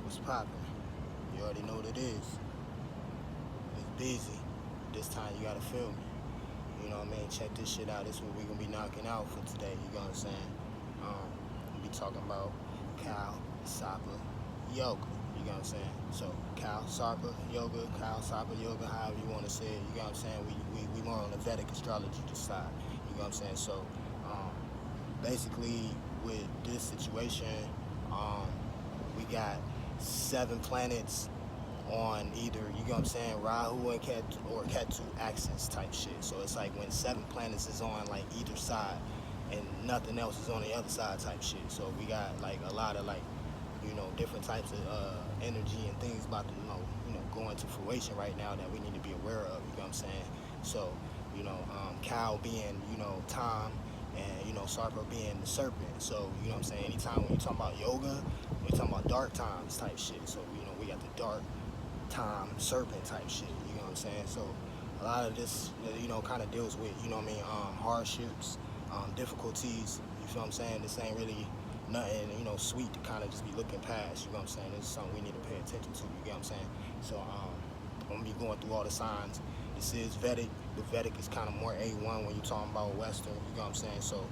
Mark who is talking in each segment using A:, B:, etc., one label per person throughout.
A: What's poppin'? You already know what it is. It's busy. This time you gotta feel me. You know what I mean? Check this shit out. This is what we gonna be knocking out for today. You know what I'm saying? We'll be talking about Kaal, Sarpa, yoga. You know what I'm saying? So Kaal, Sarpa, yoga, Kaal, Sarpa, yoga, however you want to say it. You know what I'm saying? We more on the VEDIC astrology side. You know what I'm saying? So basically with this situation, we got 7 planets on either, you know what I'm saying, Rahu and Ketu or Ketu axis type shit. So it's like when 7 planets is on like either side and nothing else is on the other side type shit. So we got like a lot of like, you know, different types of energy and things about to, go into fruition right now that we need to be aware of, you know what I'm saying? So, Kaal being, time, and, Sarpa being the serpent. So, you know what I'm saying, anytime when you're talking about yoga, we're talking about dark times type shit. So, we got the dark time serpent type shit, you know what I'm saying? So a lot of this, kind of deals with, hardships, difficulties, you feel what I'm saying? This ain't really nothing, sweet to kind of just be looking past, you know what I'm saying? This is something we need to pay attention to, you get what I'm saying? So I'm gonna be going through all the signs. This is VEDIC. The VEDIC is kind of more A1 when you're talking about Western, you know what I'm saying? So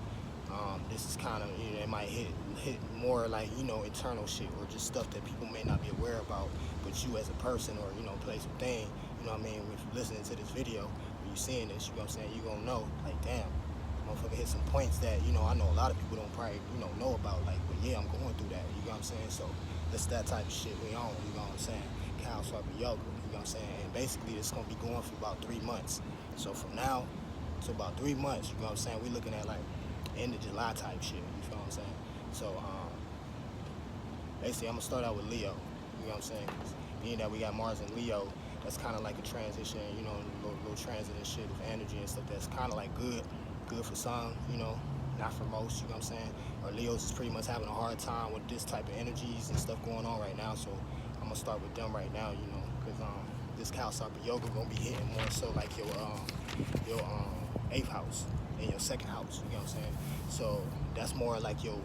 A: this is kind of, it might hit more like, internal shit or just stuff that people may not be aware about, but you as a person or, place or thing, you know what I mean, if you're listening to this video, or you seeing this, you know what I'm saying, you're gonna know, like, damn, motherfucker hit some points that, I know a lot of people don't probably, know about, like, but yeah, I'm going through that, you know what I'm saying? So that's that type of shit we on, you know what I'm saying? Kaal, Sarpa, yoga, you know what I'm saying? And basically it's gonna be going for about 3 months. So from now to about 3 months, you know what I'm saying, we looking at like end of July type shit, you feel what I'm saying? So basically I'm gonna start out with Leo, you know what I'm saying? Being that we got Mars and Leo, that's kind of like a transition, little transit and shit of energy and stuff that's kind of like good for some, not for most, you know what I'm saying? Or Leos is pretty much having a hard time with this type of energies and stuff going on right now, so I'm gonna start with them right now, because this Kaal, Sarpa, yoga gonna be hitting more so like your 8th house and your 2nd house, you know what I'm saying? So that's more like your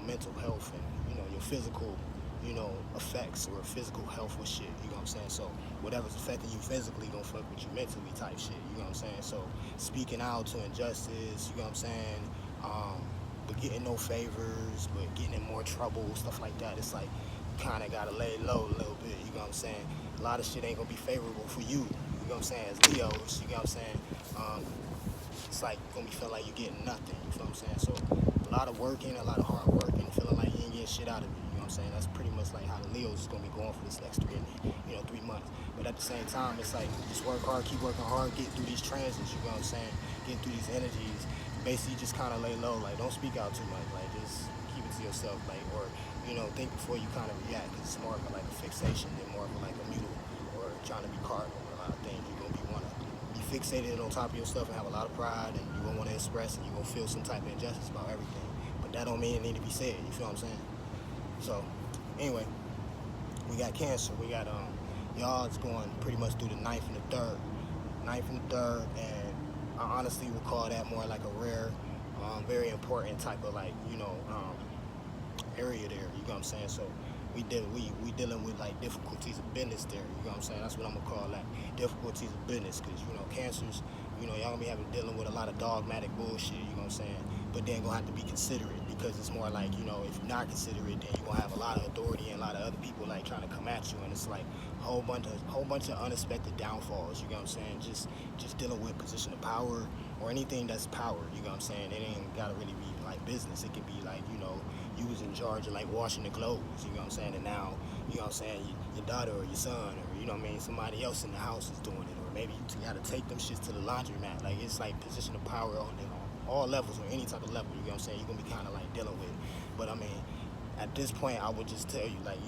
A: mental health and, your physical, effects or physical health with shit, you know what I'm saying? So whatever's affecting you physically gonna fuck with you mentally type shit, you know what I'm saying? So speaking out to injustice, you know what I'm saying? But getting no favors, but getting in more trouble, stuff like that. It's like you kinda gotta lay low a little bit, you know what I'm saying? A lot of shit ain't gonna be favorable for you know what I'm saying, as Leos, you know what I'm saying? It's like you're gonna be feeling like you're getting nothing, you feel what I'm saying? So a lot of working, a lot of hard work, and feeling like you ain't getting shit out of it, you know what I'm saying? That's pretty much like how the Leos is gonna be going for this next 3 months. But at the same time, it's like just work hard, keep working hard, get through these transits, you know what I'm saying? Get through these energies. Basically just kind of lay low, like don't speak out too much, like just keep it to yourself, like, or, think before you kind of react, because it's more of like a fixation than more of like a mutual, or trying to be caught over a lot of things. You're gonna want to be fixated on top of your stuff and have a lot of pride, and you're gonna want to express, and you're gonna feel some type of injustice about everything. But that don't mean it need to be said, you feel what I'm saying? So anyway, we got Cancer, we got y'all is going pretty much through the 9th and the 3rd, and I honestly would call that more like a rare, very important type of like, area there, you know what I'm saying? So we dealing with like difficulties of business there, you know what I'm saying? That's what I'm gonna call that, difficulties of business, because Cancers, y'all gonna be dealing with a lot of dogmatic bullshit, you know what I'm saying? But then gonna have to be considerate, because it's more like, if you're not considerate, then you're gonna have a lot of authority and a lot of other people like trying to come at you, and it's like a whole bunch of unexpected downfalls, you know what I'm saying? Just dealing with position of power or anything that's power, you know what I'm saying? It ain't gotta really be like business. It could be like, you was in charge of like washing the clothes, you know what I'm saying? And now, you know what I'm saying, your daughter or your son or, somebody else in the house is doing it, or maybe you gotta take them shits to the laundromat. Like, it's like position of power on all levels, or any type of level, you know what I'm saying, you're gonna be kind of like dealing with. But I mean, at this point, I would just tell you, like,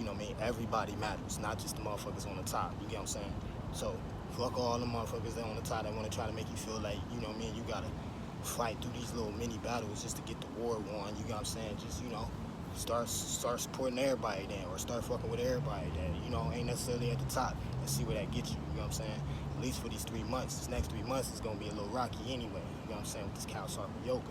A: everybody matters, not just the motherfuckers on the top, you get what I'm saying? So fuck all the motherfuckers that on the top that want to try to make you feel like, you gotta fight through these little mini battles just to get the war won, you know what I'm saying? Just, start supporting everybody then, or start fucking with everybody that, ain't necessarily at the top, and see where that gets you, you know what I'm saying? At least for these 3 months, this next 3 months is gonna be a little rocky anyway, you know what I'm saying, with this Kaal, Sarpa, yoga.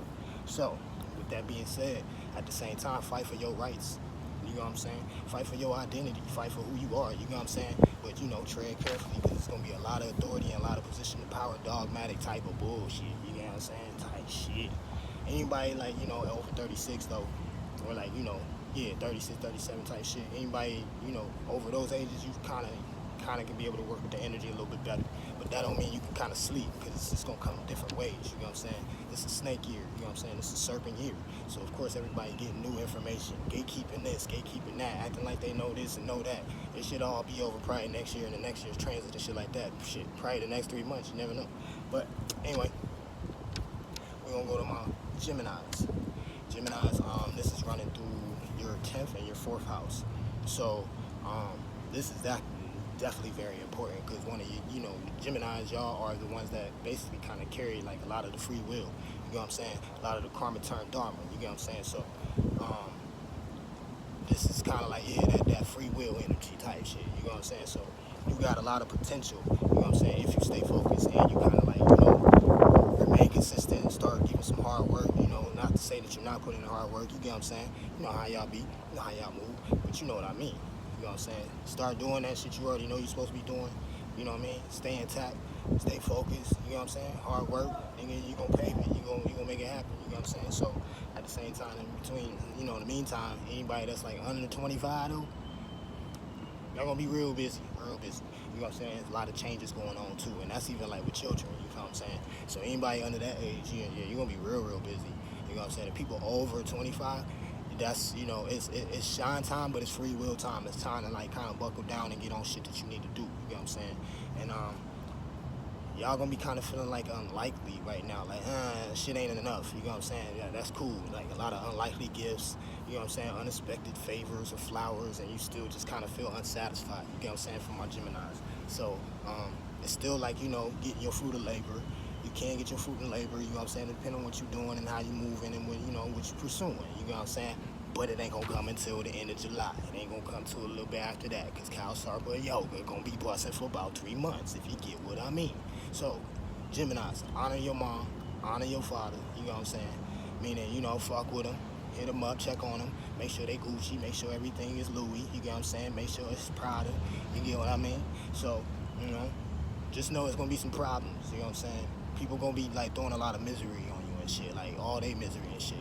A: So with that being said, at the same time, fight for your rights. You know you know what I'm saying? Fight for your identity, fight for who you are, you know what I'm saying? But, you know, tread carefully, because it's going to be a lot of authority and a lot of position of power, dogmatic type of bullshit, you know what I'm saying? Type shit. Anybody, like, you know, over 36, though, or, like, you know, yeah, 36, 37 type shit. Anybody, you know, over those ages, you kind of can be able to work with the energy a little bit better. But that don't mean you can kind of sleep, because it's just going to come different ways, you know what I'm saying? It's a snake year, you know what I'm saying? It's a serpent year. So, of course, everybody getting new information, gatekeeping this, gatekeeping that, acting like they know this and know that. It should all be over probably next year and the next year's transit and shit like that. Shit, probably the next 3 months, you never know. But, anyway, we're going to go to my Geminis. Geminis, this is running through your 10th and your 4th house. So, this is definitely very important, because one of you know, Geminis, y'all are the ones that basically kind of carry like a lot of the free will, you know what I'm saying? A lot of the karma turned dharma, you know what I'm saying? So, this is kind of like, yeah, that free will energy type shit, you know what I'm saying? So, you got a lot of potential, you know what I'm saying, if you stay focused and you kind of like, you know, remain consistent and start giving some hard work, you know, not to say that you're not putting in hard work, you get what I'm saying? You know how y'all be, you know how y'all move, but you know what I mean. You know what I'm saying? Start doing that shit you already know you're supposed to be doing. You know what I mean? Stay intact, stay focused, you know what I'm saying? Hard work, nigga, you gonna pay it, you gonna make it happen, you know what I'm saying? So, at the same time, in between, you know, in the meantime, anybody that's like under 25 though, y'all gonna be real busy, you know what I'm saying? There's a lot of changes going on too, and that's even like with children, you know what I'm saying? So anybody under that age, yeah, you're gonna be real busy, you know what I'm saying? The people over 25, that's, you know, it's shine time, but it's free will time. It's time to like kind of buckle down and get on shit that you need to do, you know what I'm saying? And y'all gonna be kind of feeling like unlikely right now, like shit ain't enough, you know what I'm saying? Yeah, that's cool, like a lot of unlikely gifts, you know what I'm saying, unexpected favors or flowers, and you still just kind of feel unsatisfied, you know what I'm saying, from my Geminis. So it's still like, you know, getting your fruit of labor. You can get your fruit in labor, you know what I'm saying, depending on what you're doing and how you're moving and what, you know, what you're pursuing, you know what I'm saying? But it ain't gonna come until the end of July. It ain't gonna come till a little bit after that, because Kaal, Sarpa, Yoga gonna be busting for about 3 months, if you get what I mean. So, Geminis, honor your mom, honor your father, you know what I'm saying? Meaning, you know, fuck with them, hit them up, check on them, make sure they Gucci, make sure everything is Louis, you get what I'm saying? Make sure it's Prada, you get what I mean? So, you know, just know it's gonna be some problems, you know what I'm saying? People gonna be like throwing a lot of misery on you and shit, like all they misery and shit.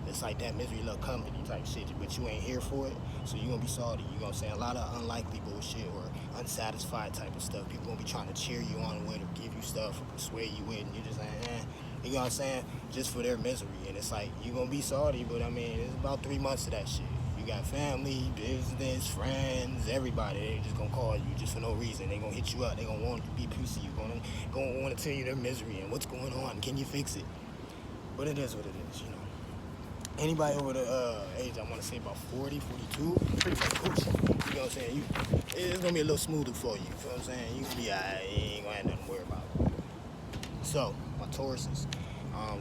A: It's like that misery love company type shit, but you ain't here for it, so you gonna be salty, you know what I'm saying? A lot of unlikely bullshit or unsatisfied type of stuff. People gonna be trying to cheer you on with or give you stuff or persuade you with, and you're just like, you know what I'm saying? Just for their misery, and it's like, you gonna be salty, but I mean, it's about 3 months of that shit. You got family, business, friends, everybody. They just gonna call you just for no reason. They gonna hit you up. They gonna want to be piece of you. Gonna want to tell you their misery and what's going on. Can you fix it? But it is what it is, you know. Anybody over the age, I want to say about 40, 42, pretty much coach. You know what I'm saying? It's gonna be a little smoother for you. You know what I'm saying? You can be alright. You ain't gonna have nothing to worry about. So my Tauruses,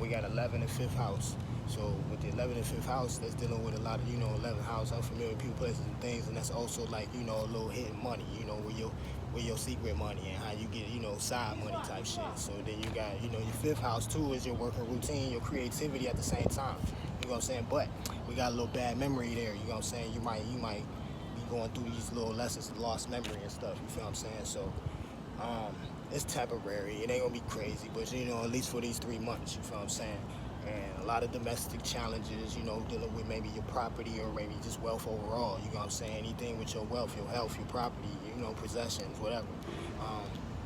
A: we got 11 and 5th house. So with the 11th and 5th house, that's dealing with a lot of, you know, 11th house, unfamiliar people, places, and things, and that's also like, you know, a little hidden money, you know, where your secret money and how you get, you know, side money type shit. So then you got, you know, your 5th house too is your working routine, your creativity at the same time. You know what I'm saying? But we got a little bad memory there. You know what I'm saying? You might be going through these little lessons of lost memory and stuff. You feel what I'm saying? So it's temporary. It ain't gonna be crazy, but you know, at least for these 3 months. You feel what I'm saying? And a lot of domestic challenges, you know, dealing with maybe your property or maybe just wealth overall. You know what I'm saying? Anything with your wealth, your health, your property, you know, possessions, whatever.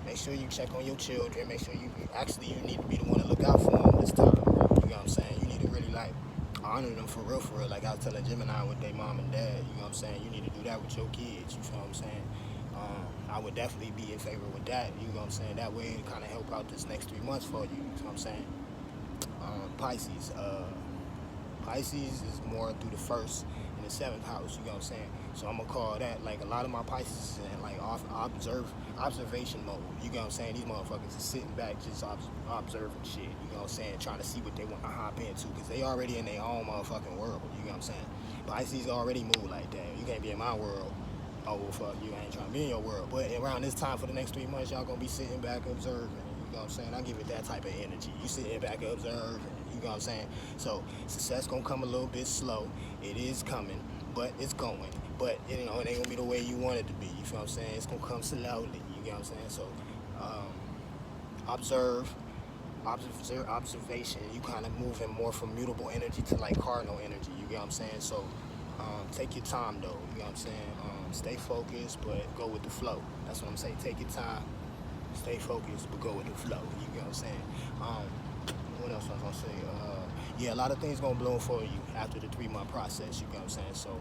A: Make sure you check on your children. Make sure you need to be the one to look out for them this time. You know what I'm saying? You need to really like honor them for real. Like I was telling Gemini with their mom and dad, you know what I'm saying? You need to do that with your kids, you feel what I'm saying? I would definitely be in favor with that, you know what I'm saying? That way it kind of help out this next 3 months for you, you know what I'm saying? Pisces. Pisces is more through the 1st and the 7th house, you know what I'm saying? So I'm gonna call that, like, a lot of my Pisces is in like observation mode, you know what I'm saying? These motherfuckers are sitting back just observing shit, you know what I'm saying? Trying to see what they want to hop into, because they already in their own motherfucking world, you know what I'm saying? Pisces already move like that. You can't be in my world. Oh, well, fuck you, I ain't trying to be in your world. But around this time for the next 3 months, y'all gonna be sitting back observing, you know what I'm saying? I give it that type of energy. You sitting back observing, you know what I'm saying? So success gonna come a little bit slow. It is coming, but it's going. but you know, it ain't gonna be the way you want it to be. You feel what I'm saying? It's gonna come slowly. You get what I'm saying? So, observe, observation. You kind of moving more from mutable energy to like cardinal energy. You get what I'm saying? So, take your time though. You know what I'm saying? Stay focused, but go with the flow. That's what I'm saying. Take your time, stay focused, but go with the flow. You get what I'm saying? What else was I gonna say? Yeah, a lot of things gonna bloom for you after the 3-month process. You get what I'm saying? So,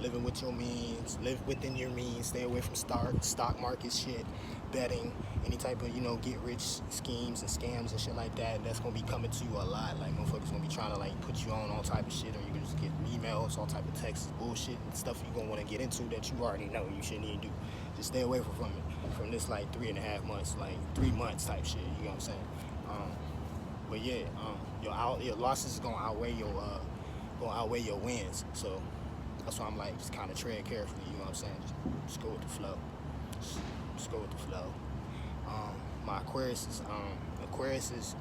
A: living with your means, live within your means. Stay away from stock market shit, betting, any type of get rich schemes and scams and shit like that. That's gonna be coming to you a lot. Like motherfuckers gonna be trying to like put you on all type of shit, or you can just get emails, all type of texts, bullshit and stuff you gonna want to get into that you already know you shouldn't even do. Just stay away from it. From this like 3.5 months, like 3 months type shit. You know what I'm saying? But yeah, your losses is gonna outweigh your wins. So that's why I'm like, just kind of tread carefully. You know what I'm saying? Just go with the flow. Just go with the flow. My Aquarius is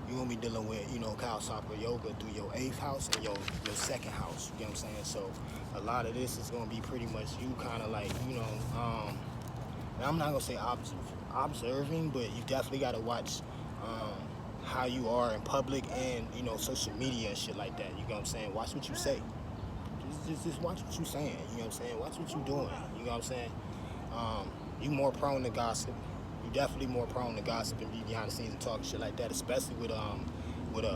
A: you're gonna be dealing with Kaal, Sarpa, yoga through your 8th house and your 2nd house. You know what I'm saying? So a lot of this is gonna be pretty much you kind of like I'm not gonna say observing, but you definitely gotta watch how you are in public and social media and shit like that. You know what I'm saying? Watch what you say. Just watch what you saying. You know what I'm saying? Watch what you doing. You know what I'm saying? You more prone to gossip. You definitely more prone to gossip and be behind the scenes and talking shit like that, especially with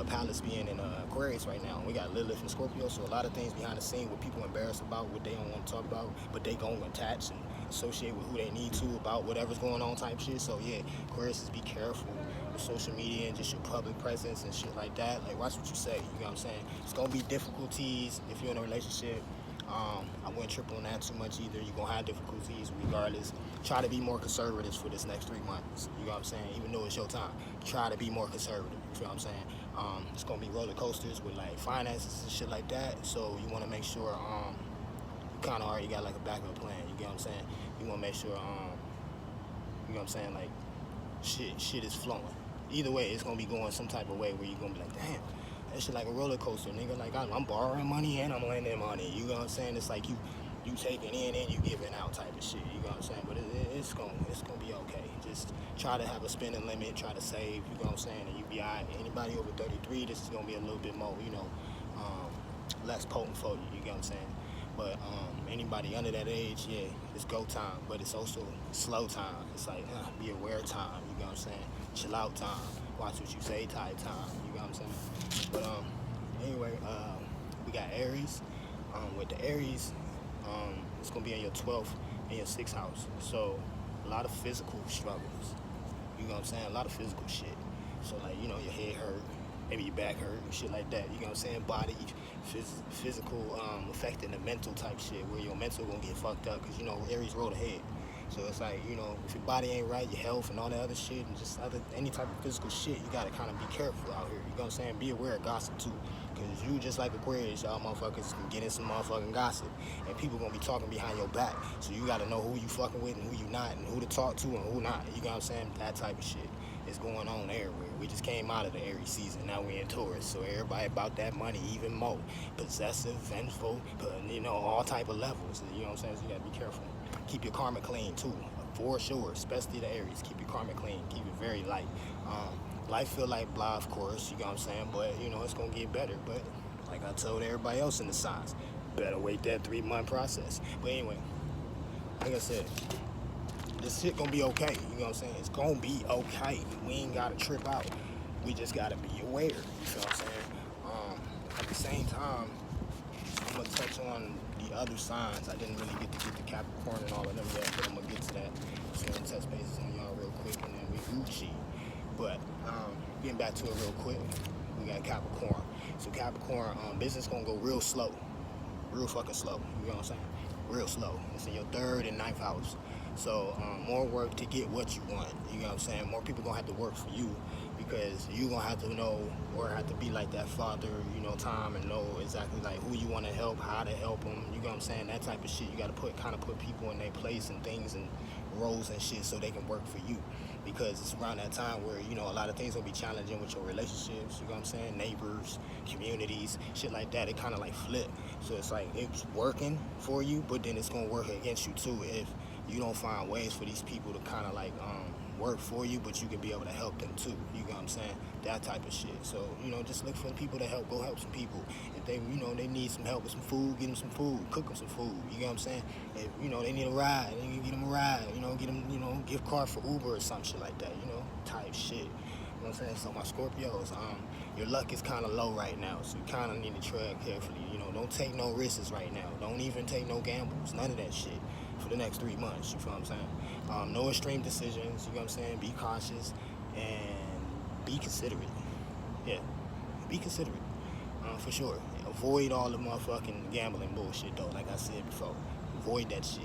A: Palace being in Aquarius right now. We got Lilith and Scorpio, so a lot of things behind the scene what people embarrassed about, what they don't want to talk about, but they gonna attach and associate with who they need to about whatever's going on type shit. So yeah, Aquarius, be careful with social media and just your public presence and shit like that. Like, watch what you say. You know what I'm saying? It's gonna be difficulties if you're in a relationship. I wouldn't trip on that too much either. You're gonna have difficulties regardless. Try to be more conservative for this next 3 months. You know what I'm saying? Even though it's your time, try to be more conservative. You feel what I'm saying? It's gonna be roller coasters with like finances and shit like that. So you want to make sure you kind of already got like a backup plan. You get what I'm saying? You want to make sure you know what I'm saying, like shit is flowing. Either way, it's gonna be going some type of way where you're gonna be like, damn, that shit like a roller coaster, nigga. Like I'm borrowing money and I'm lending money. You know what I'm saying? It's like you taking in and you giving out type of shit. You know what I'm saying? But it's gonna be okay. Just try to have a spending limit. Try to save. You know what I'm saying? And you be alright. Anybody over 33, this is gonna be a little bit more, less potent for you. You get what I'm saying? But anybody under that age, yeah, it's go time. But it's also slow time. It's like be aware time. You know what I'm saying? Chill out time. Watch what you say type time. You know what I'm saying? But anyway, we got Aries. With the Aries, it's gonna be in your 12th and your 6th house. So a lot of physical struggles. You know what I'm saying? A lot of physical shit. So like your head hurt, maybe your back hurt, shit like that. You know what I'm saying? Body, physical, affecting the mental type shit, where your mental gonna get fucked up because Aries roll ahead. So it's like, if your body ain't right, your health and all that other shit and just any type of physical shit, you gotta kind of be careful out here. You know what I'm saying? Be aware of gossip too. Because you just like Aquarius, y'all motherfuckers can get in some motherfucking gossip. And people gonna be talking behind your back. So you gotta know who you fucking with and who you not and who to talk to and who not. You know what I'm saying? That type of shit is going on everywhere. We just came out of the Aries season. Now we in Taurus. So everybody about that money even more. Possessive, vengeful, all type of levels. You know what I'm saying? So you gotta be careful. Keep your karma clean too, for sure, especially the Aries. Keep your karma clean, keep it very light. Life feel like blah, of course, you know what I'm saying, but it's gonna get better. But like I told everybody else in the signs, better wait that 3-month process. But anyway, like I said, this shit gonna be okay. You know what I'm saying? It's gonna be okay. We ain't gotta trip out. We just gotta be aware. You feel what I'm saying? At the same time, I'm gonna touch on the other signs. I didn't really get to get the Capricorn and all of them yet, but I'm gonna get to that. So I'm gonna touch bases on y'all real quick, and then we Gucci. But getting back to it real quick, we got Capricorn. So Capricorn, business gonna go real slow, real fucking slow. You know what I'm saying? Real slow. It's in your 3rd and 9th house. So more work to get what you want. You know what I'm saying? More people gonna have to work for you because you gonna have to know or have to be like that father, time, and know exactly like who you want to help, how to help them. You know what I'm saying? That type of shit. You got to kind of put people in their place and things and roles and shit so they can work for you. Because it's around that time where a lot of things will be challenging with your relationships. You know what I'm saying? Neighbors, communities, shit like that. It kind of like flip. So it's like it's working for you, but then it's gonna work against you too if you don't find ways for these people to kind of like work for you, but you can be able to help them too. You know what I'm saying? That type of shit. So, just look for the people to help. Go help some people. If they, they need some help with some food, get them some food. Cook them some food. You know what I'm saying? If, they need a ride, then you get them a ride. Get them, gift card for Uber or some shit like that, type shit. You know what I'm saying? So my Scorpios, your luck is kind of low right now, so you kind of need to tread carefully. Don't take no risks right now. Don't even take no gambles. None of that shit for the next 3 months. You feel what I'm saying? No extreme decisions. You know what I'm saying? Be cautious and be considerate. Yeah, be considerate for sure. Avoid all the motherfucking gambling bullshit though. Like I said before, avoid that shit.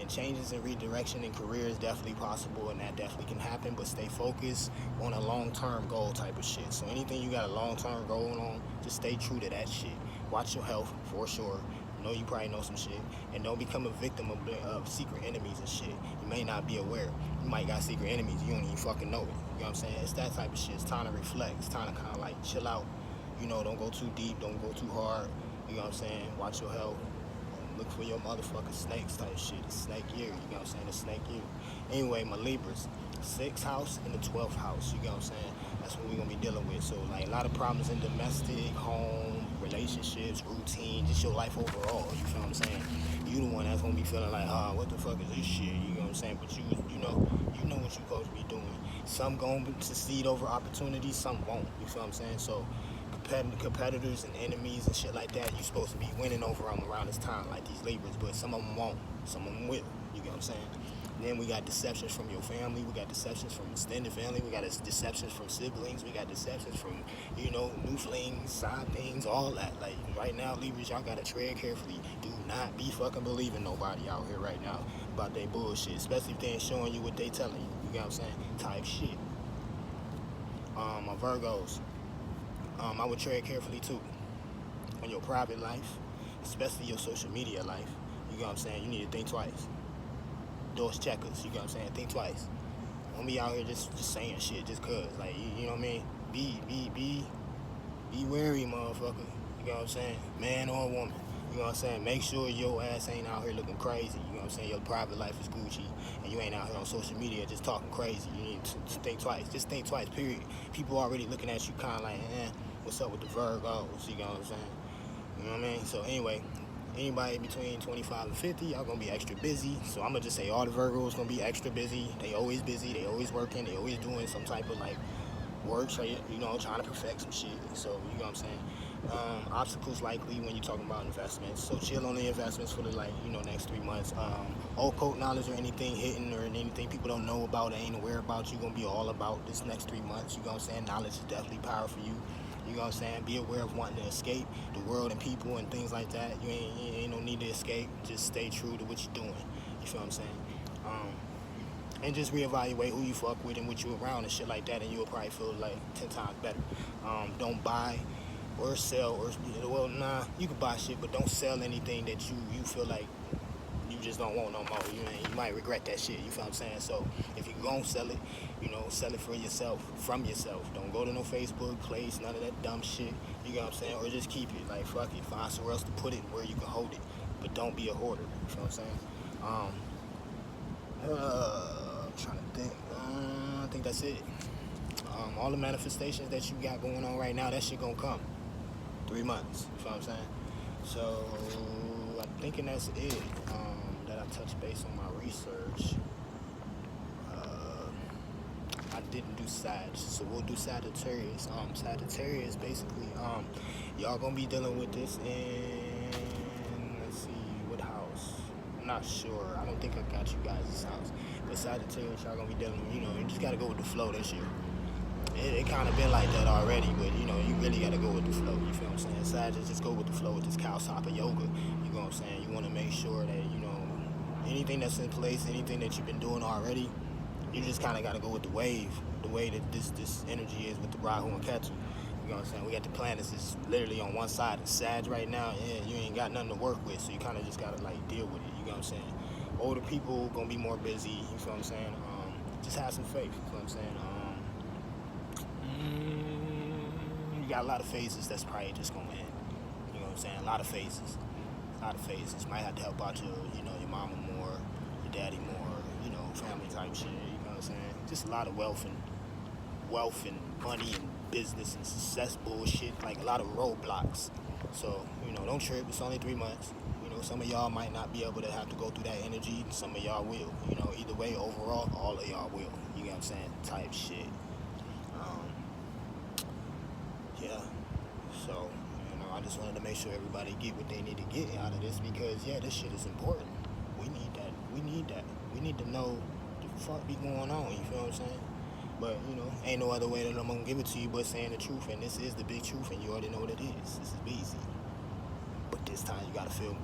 A: And changes and redirection in career is definitely possible, and that definitely can happen, but stay focused on a long-term goal type of shit. So anything you got a long-term goal on, just stay true to that shit. Watch your health for sure. You probably know some shit, and don't become a victim of secret enemies and shit. You may not be aware. You might got secret enemies, you don't even fucking know it. You know what I'm saying? It's that type of shit. It's time to reflect. It's time to kind of like chill out. Don't go too deep, don't go too hard. You know what I'm saying? Watch your health. Look for your motherfucking snakes type shit. It's snake year, you know what I'm saying? It's snake year. Anyway, my Libras, 6th house and the 12th house, you know what I'm saying? That's what we're gonna be dealing with. So like a lot of problems in domestic, home, relationships, routine, just your life overall, you feel what I'm saying? You the one that's gonna be feeling like, what the fuck is this shit, you know what I'm saying? But you know what you're supposed to be doing. Some gonna succeed over opportunities, some won't, you feel what I'm saying? So competitors and enemies and shit like that, you're supposed to be winning over them around this time, like these Libras, but some of them won't, some of them will, you get what I'm saying? Then we got deceptions from your family, we got deceptions from extended family, we got deceptions from siblings, we got deceptions from, new flings, side things, all that. Like, right now, Libras, y'all gotta tread carefully. Do not be fucking believing nobody out here right now about their bullshit, especially if they ain't showing you what they telling you, you get what I'm saying? Type shit. My Virgos, I would tread carefully too on your private life, especially your social media life. You know what I'm saying? You need to think twice. Doors checkers, you know what I'm saying? Think twice. Don't be out here just saying shit just cause. Like, you know what I mean? Be wary, motherfucker. You know what I'm saying? Man or woman. You know what I'm saying? Make sure your ass ain't out here looking crazy. You know what I'm saying? Your private life is Gucci, and you ain't out here on social media just talking crazy. You need to think twice. Just think twice, period. People already looking at you kind of like, what's up with the Virgos? You know what I'm saying? You know what I mean? So anyway, anybody between 25 and 50, y'all gonna be extra busy. So I'm gonna just say all the Virgos gonna be extra busy. They always busy. They always working. They always doing some type of like work, trying to perfect some shit. So you know what I'm saying? Obstacles likely when you're talking about investments. So chill on the investments for the next 3 months. Occult knowledge or anything hidden or anything people don't know about or ain't aware about, you're gonna be all about this next 3 months. You know what I'm saying? Knowledge is definitely power for you. You know what I'm saying? Be aware of wanting to escape the world and people and things like that. You ain't no need to escape. Just stay true to what you're doing. You feel what I'm saying? And just reevaluate who you fuck with and what you around and shit like that, and you'll probably feel like 10 times better. Don't buy or sell you can buy shit, but don't sell anything that you feel like you just don't want no more. You might regret that shit, you feel what I'm saying? So if you gon' sell it, sell it for yourself, from yourself. Don't go to no Facebook place, none of that dumb shit, you know what I'm saying? Or just keep it, like fuck it, find somewhere else to put it where you can hold it, but don't be a hoarder, you feel what I'm saying? I'm trying to think, I think that's it. All the manifestations that you got going on right now, that shit gonna come. 3 months, you feel what I'm saying? So I'm thinking that's it, that I touched base on my research. I didn't do Sag, so we'll do Sagittarius. Sagittarius, basically, y'all gonna be dealing with this in, let's see, what house? I'm not sure. I don't think I got you guys' house. But Sagittarius, y'all gonna be dealing with, you just gotta go with the flow this year. It kind of been like that already, but you really gotta go with the flow. You feel what I'm saying? Sagittarius, just go with the flow with this Kaal yoga. You know what I'm saying? You want to make sure that anything that's in place, anything that you've been doing already, you just kind of got to go with the wave, the way that this energy is with the Rahu and Ketu. You know what I'm saying? We got the planets is literally on one side. It's Sag right now, and you ain't got nothing to work with, so you kind of just got to like deal with it. You know what I'm saying? Older people gonna be more busy. You feel what I'm saying? Just have some faith. You feel what I'm saying? You got a lot of phases that's probably just gonna end. You know what I'm saying? A lot of phases. Might have to help out your mama more, your daddy more, family type shit. You know what I'm saying? Just a lot of wealth and money and business and success bullshit. Like a lot of roadblocks. So don't trip. It's only 3 months. Some of y'all might not be able to have to go through that energy. And some of y'all will. Either way, overall, all of y'all will. You know what I'm saying? Type shit. Yeah. So, I just wanted to make sure everybody get what they need to get out of this because, this shit is important. We need that. We need to know what the fuck be going on. You feel what I'm saying? But, ain't no other way that I'm going to give it to you but saying the truth. And this is the big truth, and you already know what it is. This is easy. But this time you got to feel me.